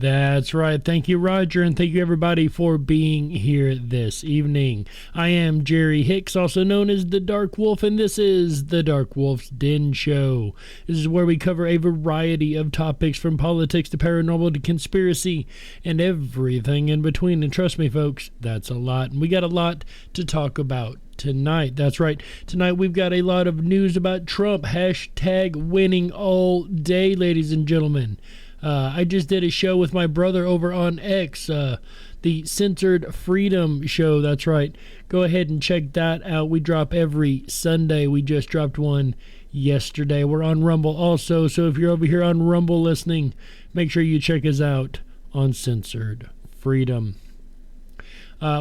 That's right. Thank you, Roger, and thank you, everybody, for being here this evening. I am Jerry Hicks, also known as the Dark Wolf, and this is the Dark Wolf's Den Show. This is where we cover a variety of topics from politics to paranormal to conspiracy and everything in between. And trust me, folks, that's a lot. And we got a lot to talk about tonight. That's right. Tonight we've got a lot of news about Trump. Hashtag winning all day, ladies and gentlemen. I just did a show with my brother over on X, the Censored Freedom Show. That's right. Go ahead and check that out. We drop every Sunday. We just dropped one yesterday. We're on Rumble also, so if you're over here on Rumble listening, make sure you check us out on Censored Freedom.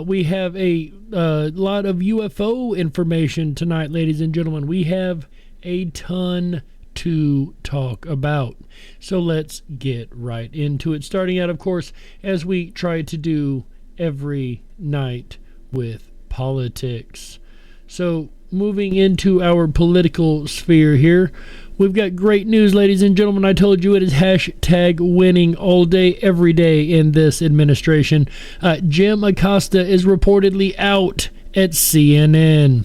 We have a lot of UFO information tonight, ladies and gentlemen. We have a ton to talk about. So let's get right into it. Starting out, of course, as we try to do every night with politics. So moving into our political sphere here, we've got great news, ladies and gentlemen. I told you it is hashtag winning all day, every day in this administration. Jim Acosta is reportedly out at CNN.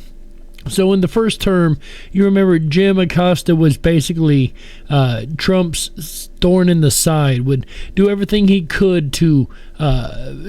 So in the first term, you remember Jim Acosta was basically Trump's thorn in the side, would do everything he could to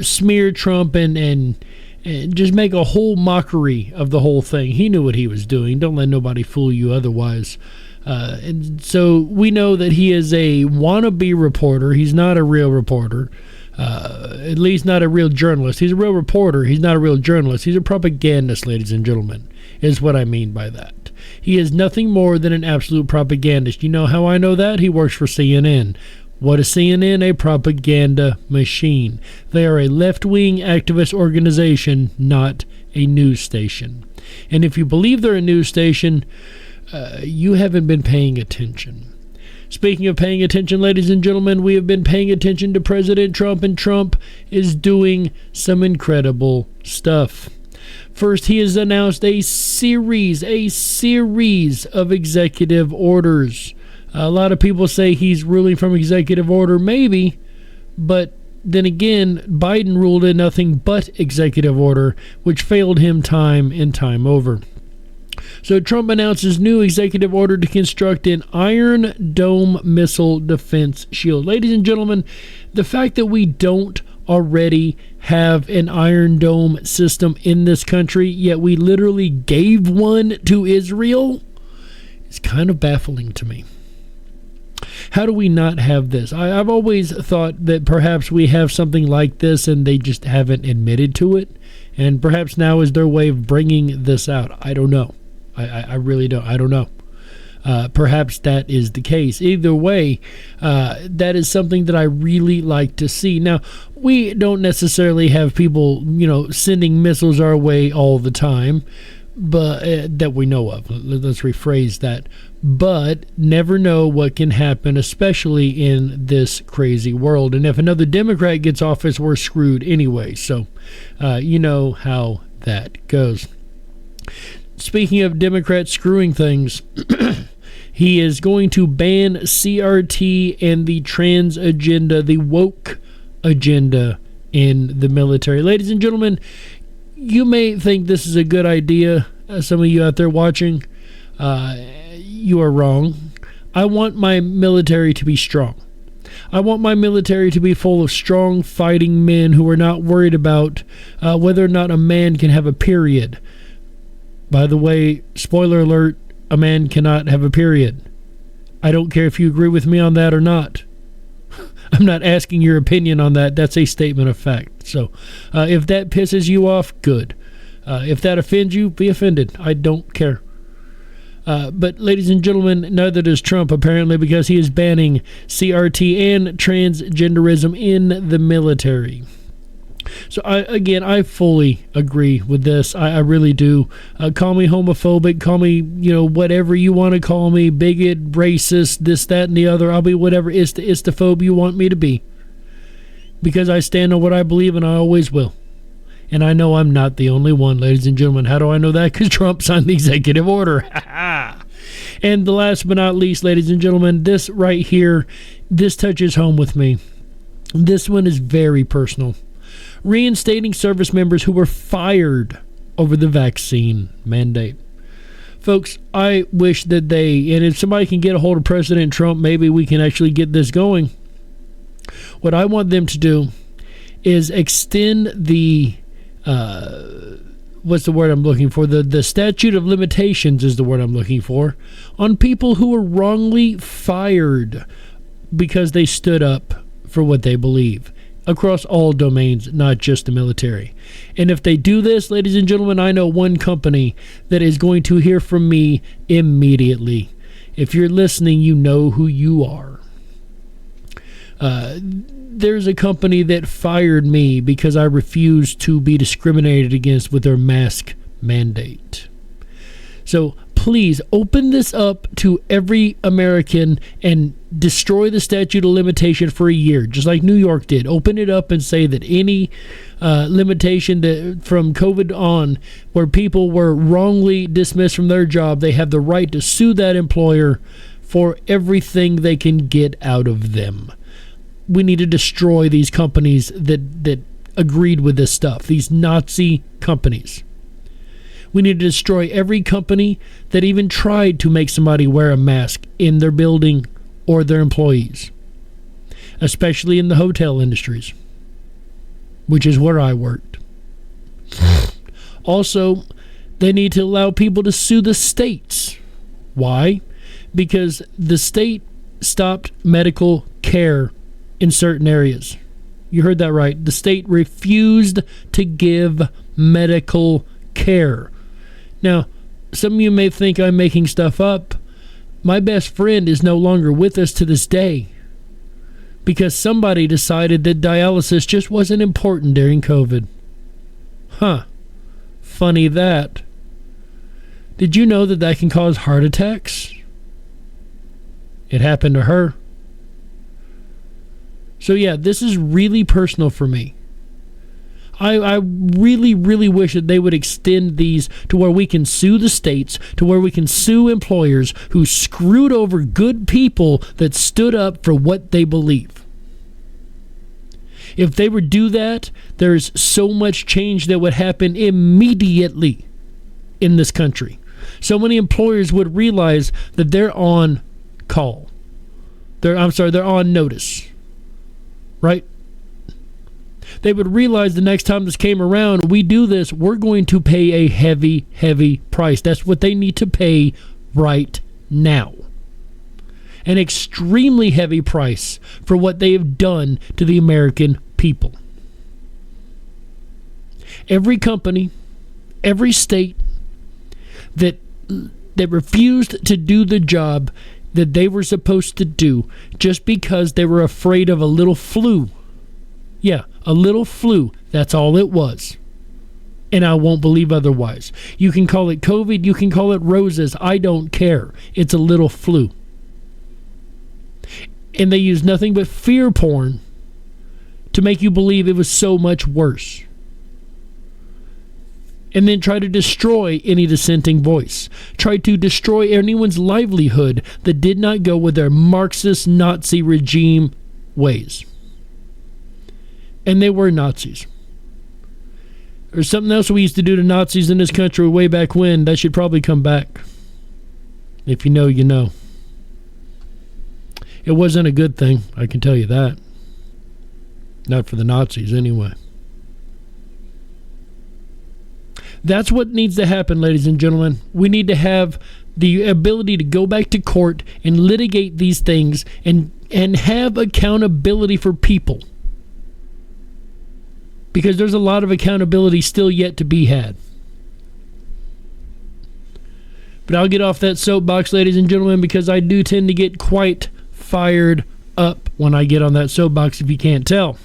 smear Trump and just make a whole mockery of the whole thing. He knew what he was doing. Don't let nobody fool you otherwise. And so we know that he is a wannabe reporter. He's not a real reporter. At least not a real journalist. He's a real reporter. He's not a real journalist. He's a propagandist, ladies and gentlemen, is what I mean by that. He is nothing more than an absolute propagandist. You know how I know that? He works for CNN. What is CNN? A propaganda machine. They are a left-wing activist organization, not a news station. And if you believe they're a news station, you haven't been paying attention. Speaking of paying attention, ladies and gentlemen, we have been paying attention to President Trump, and Trump is doing some incredible stuff. First, he has announced a series of executive orders. A lot of people say he's ruling from executive order, maybe, but then again, Biden ruled in nothing but executive order, which failed him time and time over. So Trump announces new executive order to construct an Iron Dome missile defense shield. Ladies and gentlemen, the fact that we don't already have an Iron Dome system in this country, yet we literally gave one to Israel, is kind of baffling to me. How do we not have this? I've always thought that perhaps we have something like this and they just haven't admitted to it. And perhaps now is their way of bringing this out. I don't know. I really don't. I don't know. Perhaps that is the case. Either way, that is something that I really like to see. Now, we don't necessarily have people, sending missiles our way all the time, but that we know of. Let's rephrase that. But never know what can happen, especially in this crazy world. And if another Democrat gets office, we're screwed anyway. So, you know how that goes. Speaking of Democrats screwing things, he is going to ban CRT and the trans agenda, the woke agenda in the military. Ladies and gentlemen, you may think this is a good idea. Some of you out there watching, you are wrong. I want my military to be strong. I want my military to be full of strong fighting men who are not worried about whether or not a man can have a period. By the way, spoiler alert, a man cannot have a period. I don't care if you agree with me on that or not. I'm not asking your opinion on that. That's a statement of fact. So if that pisses you off, good. If that offends you, be offended. I don't care. But ladies and gentlemen, neither does Trump apparently, because he is banning CRT and transgenderism in the military. So I fully agree with this. I really do. Call me homophobic, call me, whatever you want to call me, bigot, racist, this, that, and the other. I'll be whatever istophobe you want me to be. Because I stand on what I believe, and I always will. And I know I'm not the only one, ladies and gentlemen. How do I know that? Because Trump signed the executive order. And the last but not least, ladies and gentlemen, this right here, this touches home with me. This one is very personal. Reinstating service members who were fired over the vaccine mandate. Folks, I wish that and if somebody can get a hold of President Trump, maybe we can actually get this going. What I want them to do is extend the, what's the word I'm looking for? The statute of limitations is the word I'm looking for, on people who were wrongly fired because they stood up for what they believe across all domains, not just the military. And if they do this, ladies and gentlemen, I know one company that is going to hear from me immediately. If you're listening, you know who you are. There's a company that fired me because I refused to be discriminated against with their mask mandate. So please open this up to every American and destroy the statute of limitation for a year, just like New York did. Open it up and say that any limitation that from COVID on where people were wrongly dismissed from their job, they have the right to sue that employer for everything they can get out of them. We need to destroy these companies that agreed with this stuff, these Nazi companies. We need to destroy every company that even tried to make somebody wear a mask in their building or their employees, especially in the hotel industries, which is where I worked. Also, they need to allow people to sue the states. Why? Because the state stopped medical care in certain areas. You heard that right. The state refused to give medical care. Now, some of you may think I'm making stuff up. My best friend is no longer with us to this day because somebody decided that dialysis just wasn't important during COVID. Huh. Funny that. Did you know that can cause heart attacks? It happened to her. So yeah, this is really personal for me. I really, really wish that they would extend these to where we can sue the states, to where we can sue employers who screwed over good people that stood up for what they believe. If they would do that, there's so much change that would happen immediately in this country. So many employers would realize that they're on call. They're on notice. Right? They would realize the next time this came around, we do this, we're going to pay a heavy, heavy price. That's what they need to pay right now. An extremely heavy price for what they have done to the American people. Every company, every state that refused to do the job that they were supposed to do just because they were afraid of a little flu. Yeah, a little flu. That's all it was. And I won't believe otherwise. You can call it COVID. You can call it roses. I don't care. It's a little flu. And they use nothing but fear porn to make you believe it was so much worse. And then try to destroy any dissenting voice. Try to destroy anyone's livelihood that did not go with their Marxist Nazi regime ways. And they were Nazis. There's something else we used to do to Nazis in this country way back when. That should probably come back. If you know, you know. It wasn't a good thing, I can tell you that. Not for the Nazis, anyway. That's what needs to happen, ladies and gentlemen. We need to have the ability to go back to court and litigate these things and have accountability for people. Because there's a lot of accountability still yet to be had. But I'll get off that soapbox, ladies and gentlemen, because I do tend to get quite fired up when I get on that soapbox, if you can't tell.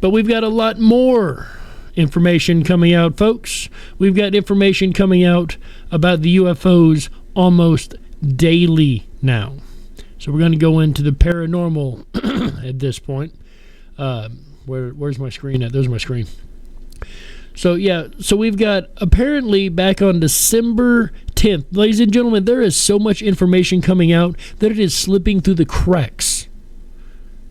But we've got a lot more information coming out, folks. We've got information coming out about the UFOs almost daily now. So we're going to go into the paranormal at this point. Where's my screen at? There's my screen. So we've got apparently back on December 10th. Ladies and gentlemen, there is so much information coming out that it is slipping through the cracks.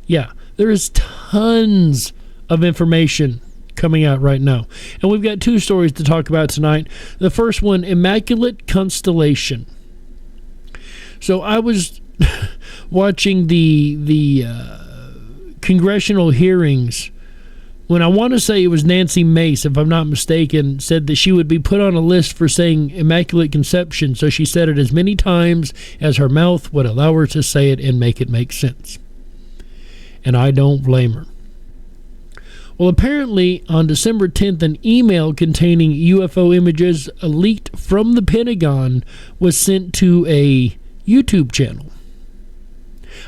Yeah, There is tons of information coming out right now. And we've got two stories to talk about tonight. The first one, Immaculate Constellation. So I was watching the congressional hearings when I want to say it was Nancy Mace, if I'm not mistaken, said that she would be put on a list for saying Immaculate Conception. So she said it as many times as her mouth would allow her to say it and make it make sense. And I don't blame her. Well, apparently, on December 10th, an email containing UFO images leaked from the Pentagon was sent to a YouTube channel.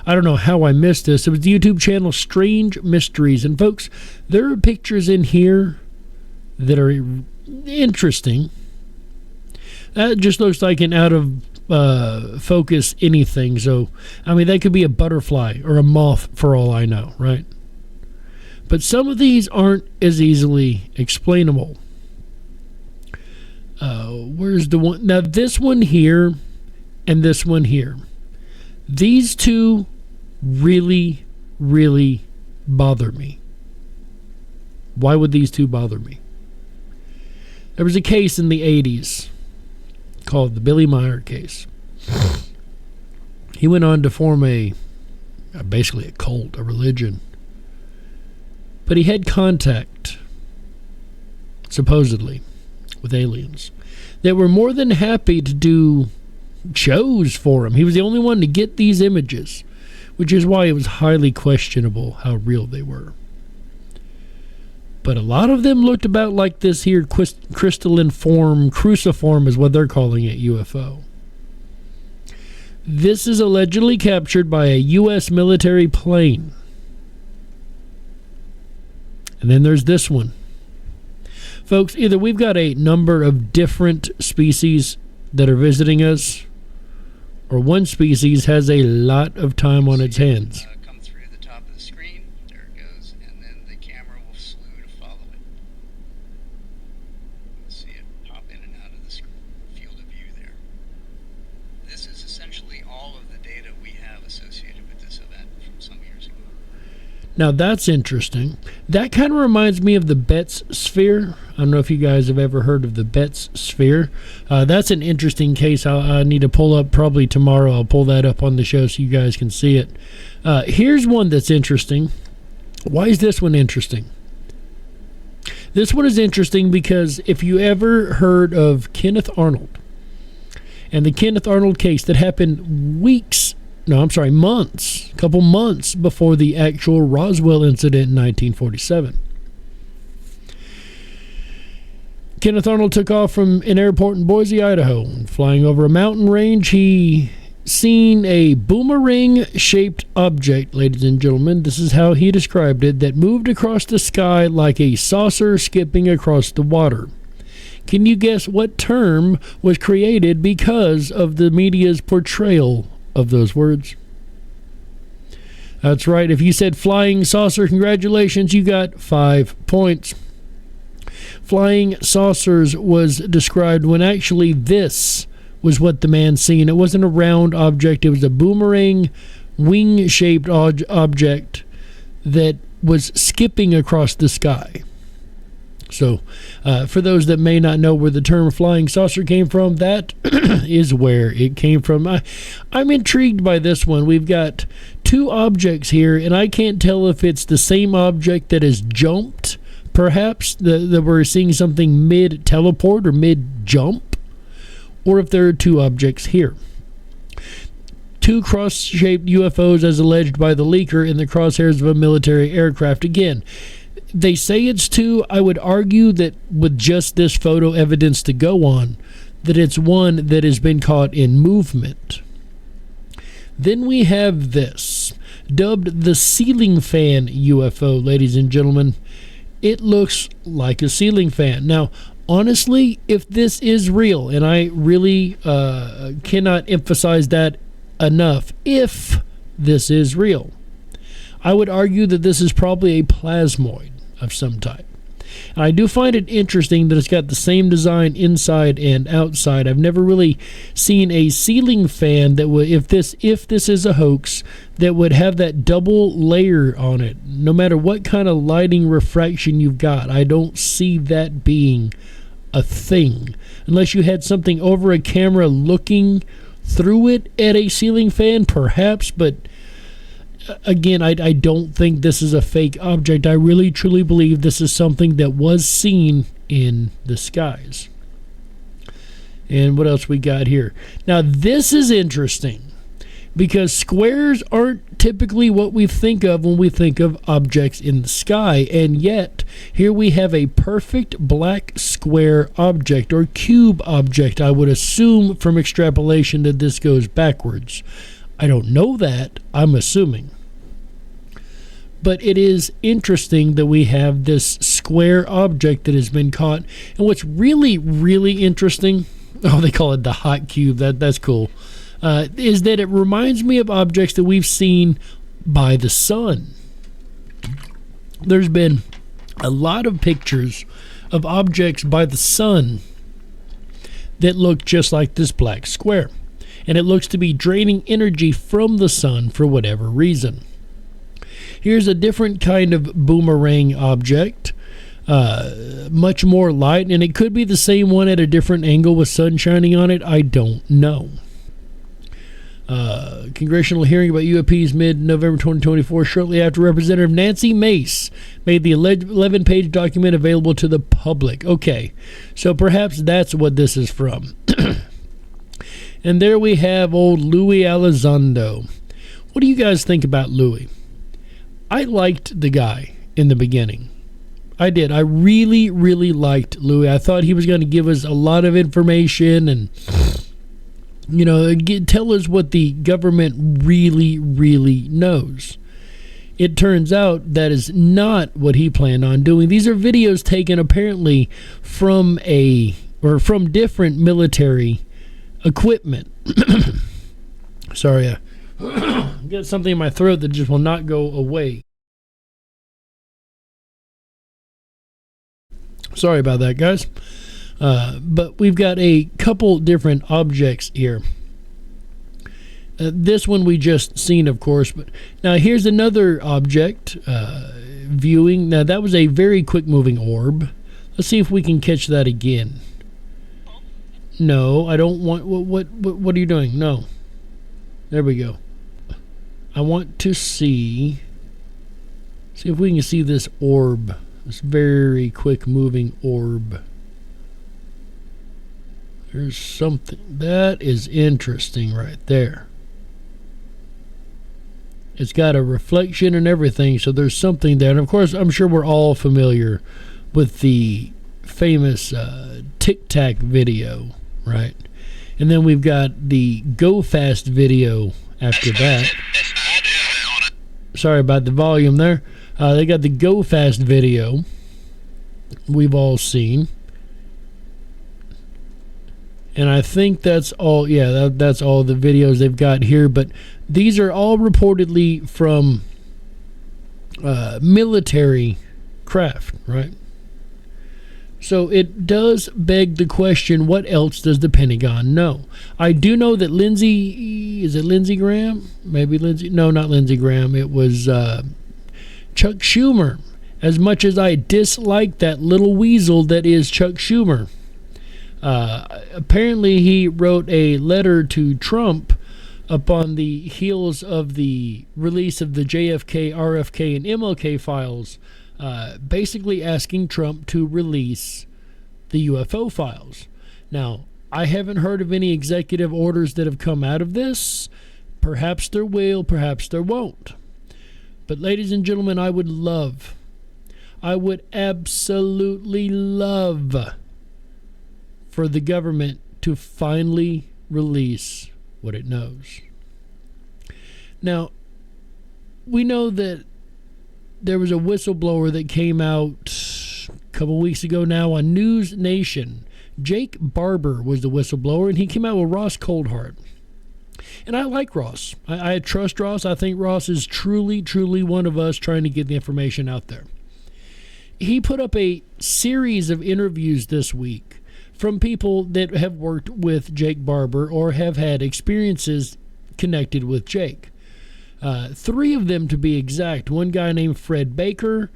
I don't know how I missed this. It was the YouTube channel Strange Mysteries. And folks, there are pictures in here that are interesting. That just looks like an out of focus anything. So, I mean, that could be a butterfly or a moth for all I know, right? But some of these aren't as easily explainable. Where's the one? Now, this one here and this one here. These two really, really bother me. Why would these two bother me? There was a case in the 80s called the Billy Meyer case. He went on to form basically a cult, a religion. But he had contact, supposedly, with aliens that were more than happy to do shows for him. He was the only one to get these images, which is why it was highly questionable how real they were. But a lot of them looked about like this here crystalline form, cruciform is what they're calling it, UFO. This is allegedly captured by a U.S. military plane. And then there's this one. Folks, either we've got a number of different species that are visiting us, or one species has a lot of time on its hands. Come through the top of the screen. There it goes. And then the camera will slew to follow it. You'll see it pop in and out of the field of view there. This is essentially all of the data we have associated with this event from some years ago. Now that's interesting. That kind of reminds me of the Betz sphere. I don't know if you guys have ever heard of the Betz sphere. That's an interesting case. I need to pull up probably tomorrow. I'll pull that up on the show so you guys can see it. Here's one that's interesting. Why is this one interesting? This one is interesting because if you ever heard of Kenneth Arnold and the Kenneth Arnold case that happened months, a couple months before the actual Roswell incident in 1947. Kenneth Arnold took off from an airport in Boise, Idaho. Flying over a mountain range, he seen a boomerang-shaped object, ladies and gentlemen. This is how he described it, that moved across the sky like a saucer skipping across the water. Can you guess what term was created because of the media's portrayal of those words? That's right. If you said flying saucer, congratulations, you got 5 points. Flying saucers was described when actually this was what the man seen. It wasn't a round object. It was a boomerang wing-shaped object that was skipping across the sky. So, for those that may not know where the term flying saucer came from, that is where it came from. I'm intrigued by this one. We've got two objects here, and I can't tell if it's the same object that has jumped, perhaps, that we're seeing something mid-teleport or mid-jump, or if there are two objects here. Two cross-shaped UFOs as alleged by the leaker in the crosshairs of a military aircraft. Again, they say it's two. I would argue that with just this photo evidence to go on, that it's one that has been caught in movement. Then we have this, dubbed the ceiling fan UFO, ladies and gentlemen. It looks like a ceiling fan. Now, honestly, if this is real, and I really cannot emphasize that enough, if this is real, I would argue that this is probably a plasmoid of some type. And I do find it interesting that it's got the same design inside and outside. I've never really seen a ceiling fan that would, if this is a hoax, that would have that double layer on it. No matter what kind of lighting refraction you've got, I don't see that being a thing. Unless you had something over a camera looking through it at a ceiling fan, perhaps, but again, I don't think this is a fake object. I really truly believe this is something that was seen in the skies. And what else we got here? Now this is interesting because squares aren't typically what we think of when we think of objects in the sky, and yet here we have a perfect black square object, or cube object. I would assume from extrapolation that this goes backwards. I don't know that, I'm assuming. But it is interesting that we have this square object that has been caught. And what's really, really interesting, oh, they call it the hot cube, that's cool, is that it reminds me of objects that we've seen by the sun. There's been a lot of pictures of objects by the sun that look just like this black square. And it looks to be draining energy from the sun for whatever reason. Here's a different kind of boomerang object, much more light, and it could be the same one at a different angle with sun shining on it. I don't know. Congressional hearing about UAPs mid-November 2024, shortly after Representative Nancy Mace made the 11-page document available to the public. Okay, so perhaps that's what this is from. And there we have old Louis Elizondo. What do you guys think about Louis? I liked the guy in the beginning. I did. I really, really liked Louis. I thought he was going to give us a lot of information and, you know, tell us what the government really, really knows. It turns out that is not what he planned on doing. These are videos taken apparently from different military equipment. Sorry, I got something in my throat that just will not go away. Sorry about that, guys. But we've got a couple different objects here. This one we just seen, of course. But now here's another object viewing. Now that was a very quick moving orb. Let's see if we can catch that again. No, I don't want. What are you doing? No. There we go. I want to see if we can see this orb. This very quick moving orb. There's something. That is interesting right there. It's got a reflection and everything, so there's something there. And of course, I'm sure we're all familiar with the famous Tic Tac video, right? And then we've got the Go Fast video after that. Sorry about the volume there. They got the Go Fast video we've all seen. And I think that's all, yeah, that's all the videos they've got here. But these are all reportedly from military craft, right? So it does beg the question, what else does the Pentagon know? I do know that Lindsey Graham? Maybe Lindsey, no, not Lindsey Graham. It was Chuck Schumer. As much as I dislike that little weasel that is Chuck Schumer, apparently he wrote a letter to Trump upon the heels of the release of the JFK, RFK, and MLK files, basically asking Trump to release the UFO files. Now, I haven't heard of any executive orders that have come out of this. Perhaps there will, perhaps there won't. But ladies and gentlemen, I would absolutely love for the government to finally release what it knows. Now, we know that there was a whistleblower that came out a couple weeks ago now on News Nation. Jake Barber was the whistleblower, and he came out with Ross Coldhart. And I like Ross. I trust Ross. I think Ross is truly, truly one of us trying to get the information out there. he put up a series of interviews this week from people that have worked with Jake Barber or have had experiences connected with Jake. 3 of them to be exact. One guy named Fred Baker,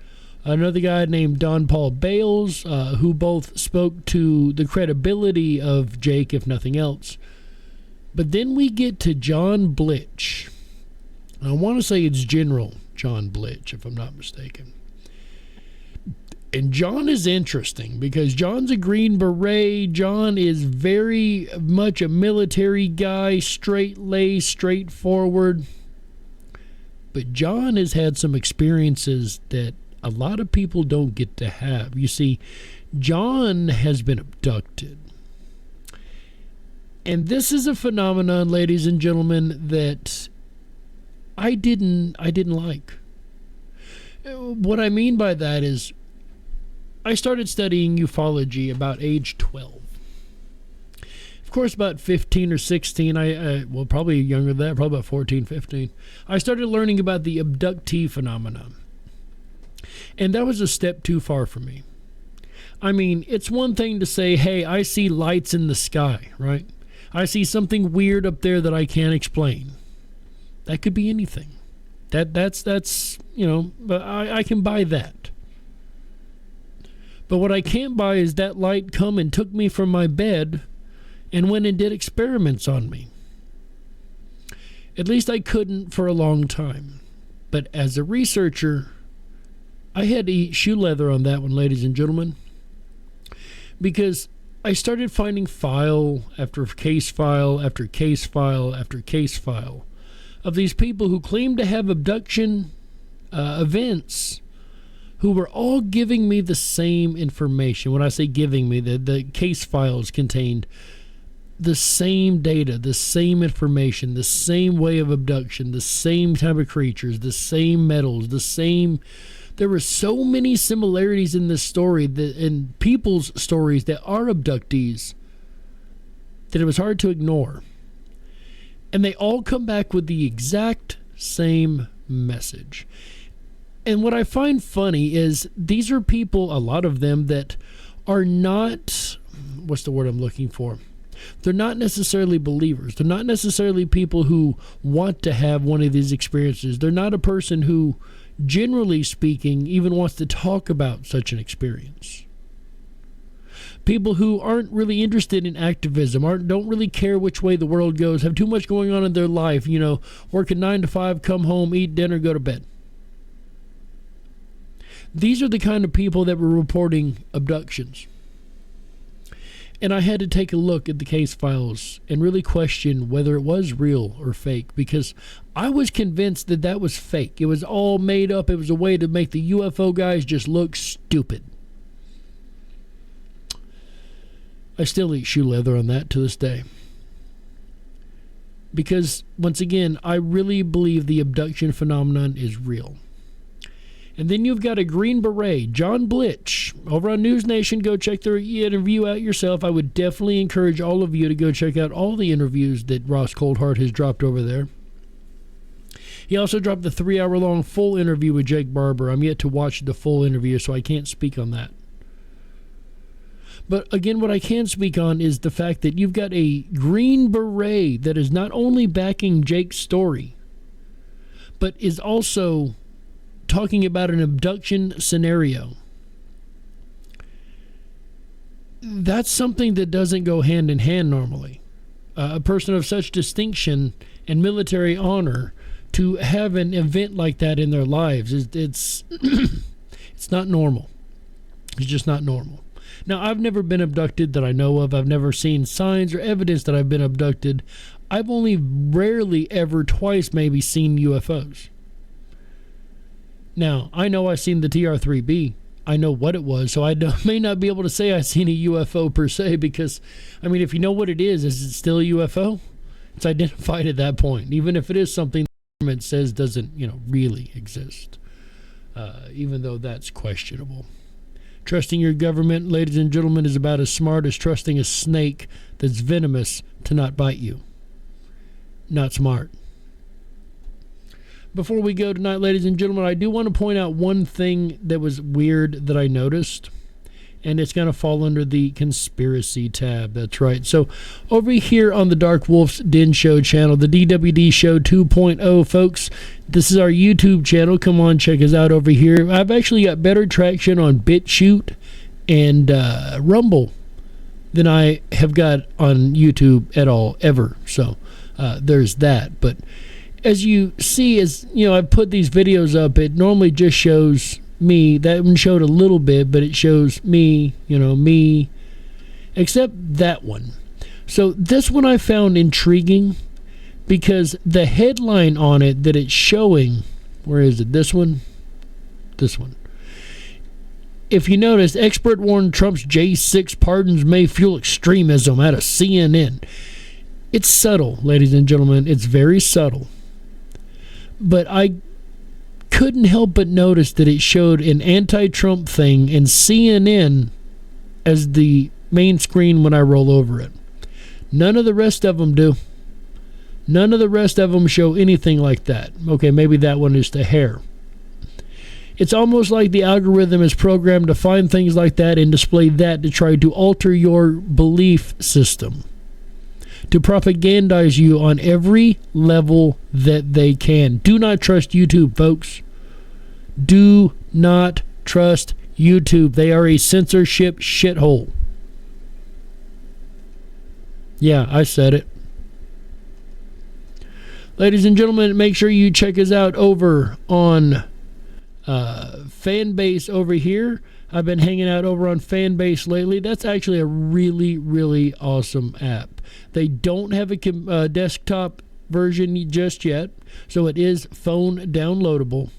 another guy named Don Paul Bales, who both spoke to the credibility of Jake, if nothing else. But then we get to John Blitch. I want to say it's General John Blitch, if I'm not mistaken. And John is interesting because John's a Green Beret. John is very much a military guy, straight-laced, straightforward. But John has had some experiences that a lot of people don't get to have. You see, John has been abducted. And this is a phenomenon, ladies and gentlemen, that I didn't like. What I mean by that is I started studying ufology about age 12. Of course, about 15 or 16, well, probably younger than that, probably about 14, 15, I started learning about the abductee phenomenon. And that was a step too far for me. I mean, it's one thing to say, hey, I see lights in the sky, right? I see something weird up there that I can't explain. That could be anything. That's you know, but I can buy that. But what I can't buy is that light come and took me from my bed and went and did experiments on me. At least I couldn't for a long time. But as a researcher, I had to eat shoe leather on that one, ladies and gentlemen, because I started finding file after case file after case file after case file of these people who claimed to have abduction events, who were all giving me the same information. When I say giving me, the case files contained the same data, the same information, the same way of abduction, the same type of creatures, the same metals, the same. There were so many similarities in this story, in people's stories that are abductees, that it was hard to ignore. And they all come back with the exact same message. And what I find funny is these are people, a lot of them, that are not, what's the word I'm looking for? They're not necessarily believers. They're not necessarily people who want to have one of these experiences. They're not a person who, generally speaking, even wants to talk about such an experience. People who aren't really interested in activism, don't really care which way the world goes, have too much going on in their life, you know, working 9 to 5, come home, eat dinner, go to bed. These are the kind of people that were reporting abductions. And I had to take a look at the case files and really question whether it was real or fake, because I was convinced that that was fake. It was all made up. It was a way to make the UFO guys just look stupid. I still eat shoe leather on that to this day. Because, once again, I really believe the abduction phenomenon is real. And then you've got a Green Beret, John Blitch, over on News Nation. Go check their interview out yourself. I would definitely encourage all of you to go check out all the interviews that Ross Coldheart has dropped over there. He also dropped the 3-hour-long full interview with Jake Barber. I'm yet to watch the full interview, so I can't speak on that. But again, what I can speak on is the fact that you've got a Green Beret that is not only backing Jake's story, but is also talking about an abduction scenario. That's something that doesn't go hand in hand normally. A person of such distinction and military honor to have an event like that in their lives, it's it's not normal. It's just not normal. Now, I've never been abducted that I know of. I've never seen signs or evidence that I've been abducted. I've only rarely ever, twice maybe, seen UFOs. Now, I know I've seen the TR-3B. I know what it was, so I may not be able to say I've seen a UFO per se, because, I mean, if you know what it is it still a UFO? It's identified at that point, even if it is something the government says doesn't, really exist, even though that's questionable. Trusting your government, ladies and gentlemen, is about as smart as trusting a snake that's venomous to not bite you. Not smart. Before we go tonight, ladies and gentlemen, I do want to point out one thing that was weird that I noticed, and it's going to fall under the conspiracy tab. That's right. So over here on the Dark Wolf's Den Show channel, the DWD Show 2.0, folks, this is our YouTube channel. Come on, check us out over here. I've actually got better traction on BitChute and Rumble than I have got on YouTube at all, ever. So there's that. But as you see, as you know, I put these videos up, it normally just shows me. That one showed a little bit, but it shows me, me, except that one. So this one I found intriguing because the headline on it that it's showing, where is it? This one? This one. If you notice, expert warned Trump's J6 pardons may fuel extremism out of CNN. It's subtle, ladies and gentlemen. It's very subtle. But I couldn't help but notice that it showed an anti-Trump thing and CNN as the main screen when I roll over it. None of the rest of them do. None of the rest of them show anything like that. Okay, maybe that one is the hair. It's almost like the algorithm is programmed to find things like that and display that to try to alter your belief system, to propagandize you on every level that they can. Do not trust YouTube, folks. Do not trust YouTube. They are a censorship shithole. Yeah, I said it. Ladies and gentlemen, make sure you check us out over on Fanbase over here. I've been hanging out over on Fanbase lately. That's actually a really, really awesome app. They don't have a desktop version just yet, so it is phone downloadable.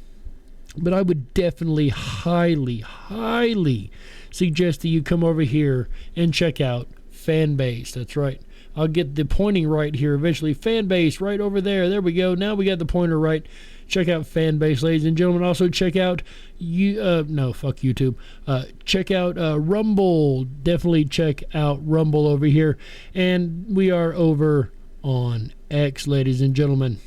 But I would definitely highly, highly suggest that you come over here and check out Fanbase. That's right. I'll get the pointing right here eventually. Fanbase right over there. There we go. Now we got the pointer right. Check out Fanbase, ladies and gentlemen. Also check out fuck YouTube. Check out Rumble. Definitely check out Rumble over here. And we are over on X, ladies and gentlemen.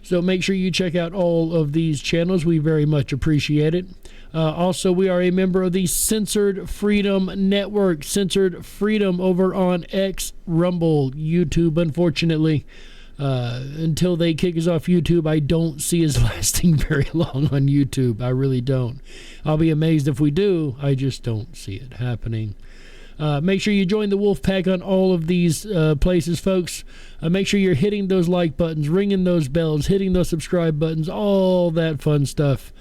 So make sure you check out all of these channels. We very much appreciate it. Also, we are a member of the Censored Freedom Network. Censored Freedom over on X, Rumble, YouTube. Unfortunately, until they kick us off YouTube, I don't see us lasting very long on YouTube. I really don't. I'll be amazed if we do. I just don't see it happening. Make sure you join the Wolf Pack on all of these places, folks. Make sure you're hitting those like buttons, ringing those bells, hitting those subscribe buttons, all that fun stuff.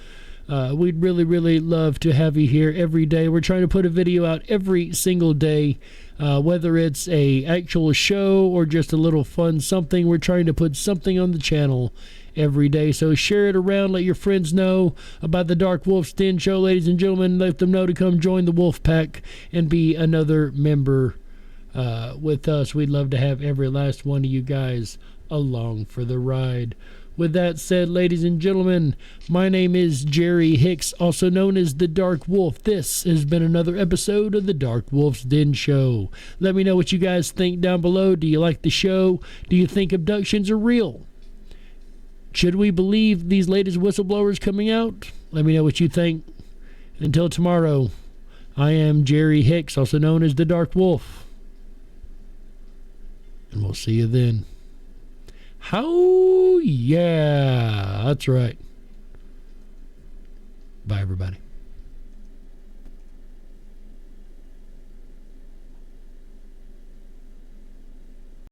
We'd really, really love to have you here every day. We're trying to put a video out every single day, whether it's a actual show or just a little fun something. We're trying to put something on the channel every day. So share it around. Let your friends know about the Dark Wolf's Den Show, ladies and gentlemen. Let them know to come join the Wolf Pack and be another member with us. We'd love to have every last one of you guys along for the ride. With that said, ladies and gentlemen, my name is Jerry Hicks, also known as the Dark Wolf. This has been another episode of the Dark Wolf's Den Show. Let me know what you guys think down below. Do you like the show? Do you think abductions are real? Should we believe these latest whistleblowers coming out? Let me know what you think. Until tomorrow, I am Jerry Hicks, also known as the Dark Wolf. And we'll see you then. How? Yeah, that's right. Bye, everybody.